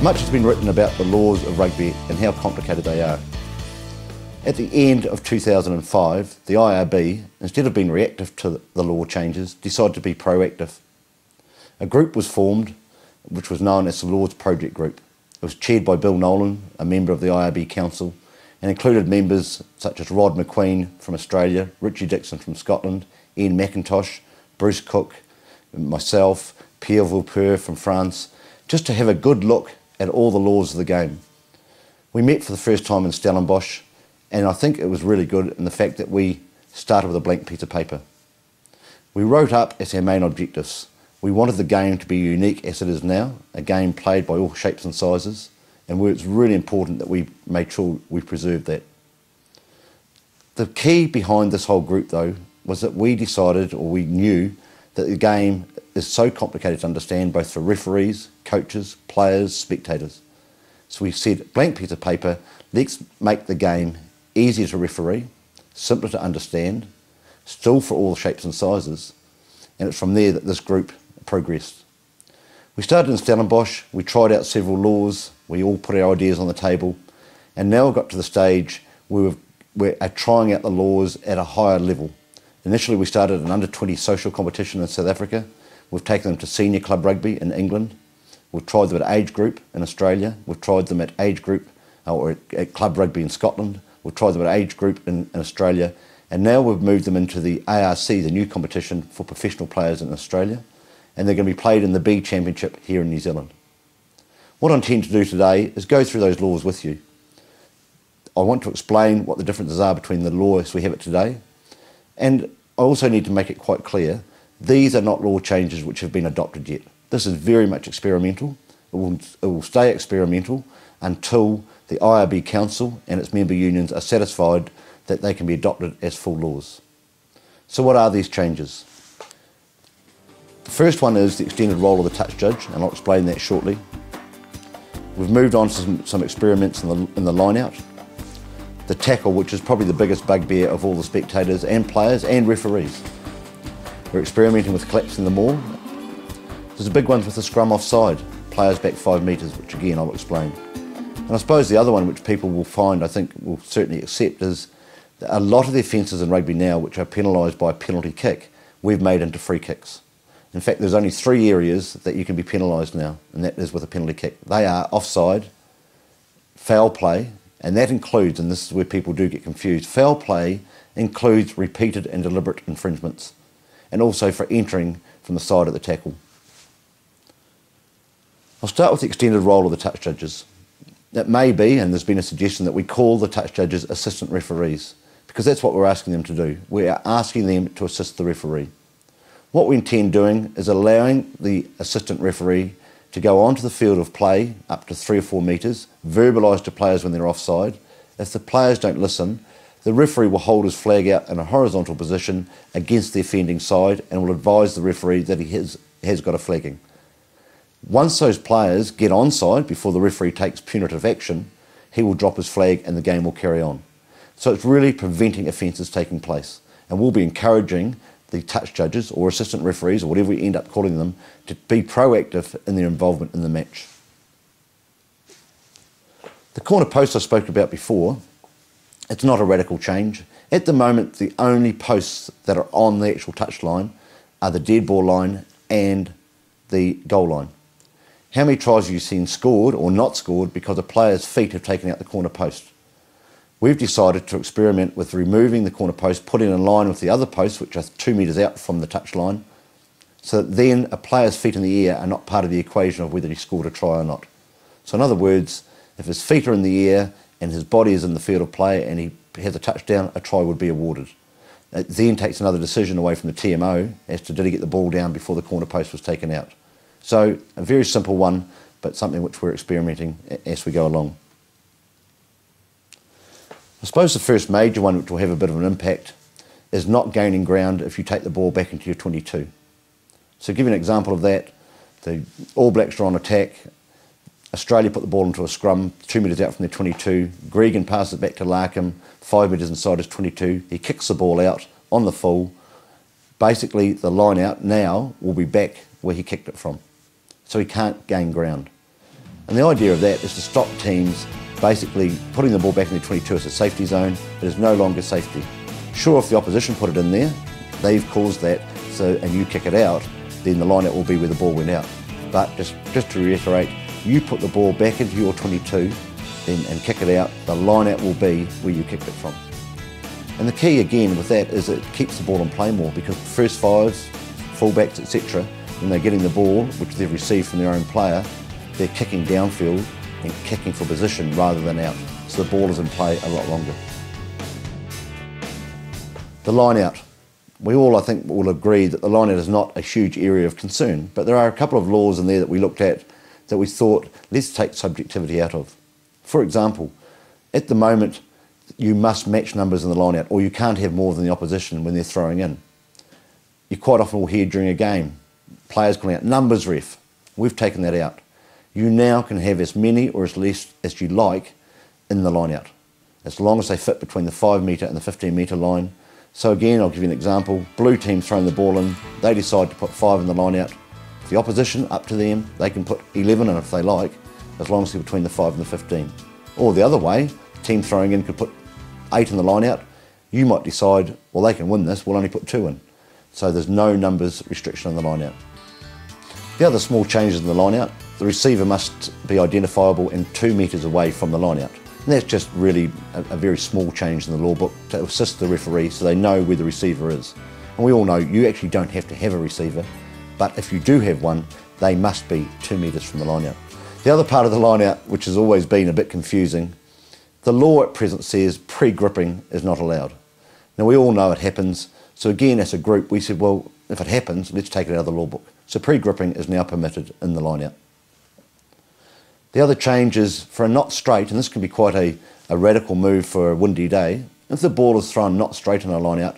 Much has been written about the laws of rugby and how complicated they are. At the end of 2005, the IRB, instead of being reactive to the law changes, decided to be proactive. A group was formed, which was known as the Laws Project Group. It was chaired by Bill Nolan, a member of the IRB Council, and included members such as Rod McQueen from Australia, Richie Dixon from Scotland, Ian McIntosh, Bruce Cook, myself, Pierre Villepeur from France, just to have a good look at all the laws of the game. We met for the first time in Stellenbosch, and I think it was really good in the fact that we started with a blank piece of paper. We wrote up as our main objectives. We wanted the game to be unique as it is now, a game played by all shapes and sizes, and it's really important that we made sure we preserved that. The key behind this whole group though was that we decided, or we knew, that the game is so complicated to understand both for referees, coaches, players, spectators. So we said, blank piece of paper, let's make the game easier to referee, simpler to understand, still for all shapes and sizes, and it's from there that this group progressed. We started in Stellenbosch, we tried out several laws, we all put our ideas on the table, and now we've got to the stage where we're trying out the laws at a higher level. Initially we started an under-20 social competition in South Africa. We've taken them to senior club rugby in England. We've tried them at age group in Australia. We've tried them at age group or at club rugby in Scotland. We've tried them at age group in Australia. And now we've moved them into the ARC, the new competition for professional players in Australia. And they're going to be played in the B Championship here in New Zealand. What I intend to do today is go through those laws with you. I want to explain what the differences are between the law as we have it today. And I also need to make it quite clear, these are not law changes which have been adopted yet. This is very much experimental. It will stay experimental until the IRB Council and its member unions are satisfied that they can be adopted as full laws. So what are these changes? The first one is the extended role of the touch judge, and I'll explain that shortly. We've moved on to some experiments in the line-out. The tackle, which is probably the biggest bugbear of all the spectators and players and referees. We're experimenting with collapsing the maul. There's a big one with the scrum offside, players back 5 metres, which again I'll explain. And I suppose the other one which people will find, I think will certainly accept, is that a lot of the offences in rugby now which are penalised by a penalty kick, we've made into free kicks. In fact, there's only 3 areas that you can be penalised now, and that is with a penalty kick. They are offside, foul play, and that includes, and this is where people do get confused, foul play includes repeated and deliberate infringements, and also for entering from the side of the tackle. I'll start with the extended role of the touch judges. It may be, and there's been a suggestion, that we call the touch judges assistant referees, because that's what we're asking them to do. We are asking them to assist the referee. What we intend doing is allowing the assistant referee to go onto the field of play up to 3 or 4 metres, verbalise to players when they're offside. If the players don't listen, the referee will hold his flag out in a horizontal position against the offending side and will advise the referee that he has got a flagging. Once those players get onside before the referee takes punitive action, he will drop his flag and the game will carry on. So it's really preventing offences taking place, and we'll be encouraging the touch judges or assistant referees or whatever we end up calling them to be proactive in their involvement in the match. The corner post I spoke about before, it's not a radical change. At the moment, the only posts that are on the actual touch line are the dead ball line and the goal line. How many tries have you seen scored or not scored because a player's feet have taken out the corner post? We've decided to experiment with removing the corner post, putting it in line with the other posts, which are 2 metres out from the touch line, so that then a player's feet in the air are not part of the equation of whether he scored a try or not. So in other words, if his feet are in the air and his body is in the field of play and he has a touchdown, a try would be awarded. It then takes another decision away from the TMO as to did he get the ball down before the corner post was taken out. So a very simple one, but something which we're experimenting as we go along. I suppose the first major one which will have a bit of an impact is not gaining ground if you take the ball back into your 22. So to give you an example of that, the All Blacks are on attack, Australia put the ball into a scrum 2 metres out from their 22, Gregan passes it back to Larkham, 5 metres inside his 22, he kicks the ball out on the full. Basically the line out now will be back where he kicked it from. So he can't gain ground. And the idea of that is to stop teams basically putting the ball back in the 22 as a safety zone. It is no longer safety. Sure, if the opposition put it in there, they've caused that, so, and you kick it out, then the line out will be where the ball went out. But just to reiterate, you put the ball back into your 22 and kick it out, the line out will be where you kicked it from. And the key again with that is it keeps the ball in play more, because first fives, fullbacks, etc., when they're getting the ball, which they've received from their own player, they're kicking downfield and kicking for position rather than out. So the ball is in play a lot longer. The line out. We all, I think, will agree that the line out is not a huge area of concern, but there are a couple of laws in there that we looked at that we thought, let's take subjectivity out of. For example, at the moment, you must match numbers in the line out, or you can't have more than the opposition when they're throwing in. You quite often will hear during a game, players calling out, numbers ref. We've taken that out. You now can have as many or as less as you like in the line out, as long as they fit between the 5 metre and the 15 metre line. So again, I'll give you an example. Blue team throwing the ball in, they decide to put 5 in the line out. The opposition, up to them, they can put 11 in if they like, as long as they're between the 5 and the 15. Or the other way, the team throwing in could put 8 in the line out. You might decide, well, they can win this, we'll only put 2 in. So there's no numbers restriction on the line out. The other small changes in the line out, the receiver must be identifiable and 2 metres away from the line out. And that's just really a very small change in the law book to assist the referee so they know where the receiver is. And we all know you actually don't have to have a receiver, but if you do have one, they must be 2 metres from the line out. The other part of the line out, which has always been a bit confusing, the law at present says pre-gripping is not allowed. Now we all know it happens, so again as a group we said, well, if it happens, let's take it out of the law book. So pre-gripping is now permitted in the line out. The other change is for a not straight, and this can be quite a radical move for a windy day, if the ball is thrown not straight in a line out,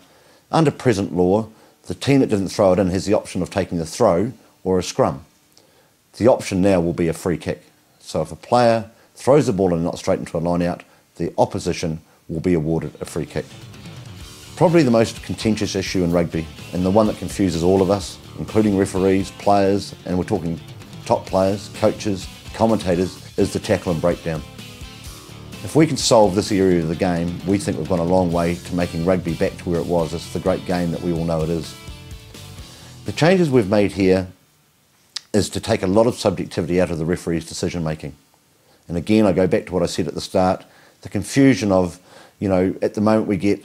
under present law, the team that didn't throw it in has the option of taking the throw or a scrum. The option now will be a free kick. So if a player throws the ball in not straight into a line out, the opposition will be awarded a free kick. Probably the most contentious issue in rugby, and the one that confuses all of us, including referees, players, and we're talking top players, coaches, commentators, is the tackle and breakdown. If we can solve this area of the game, we think we've gone a long way to making rugby back to where it was. It's the great game that we all know it is. The changes we've made here is to take a lot of subjectivity out of the referee's decision making. And again, I go back to what I said at the start, the confusion of, you know, at the moment we get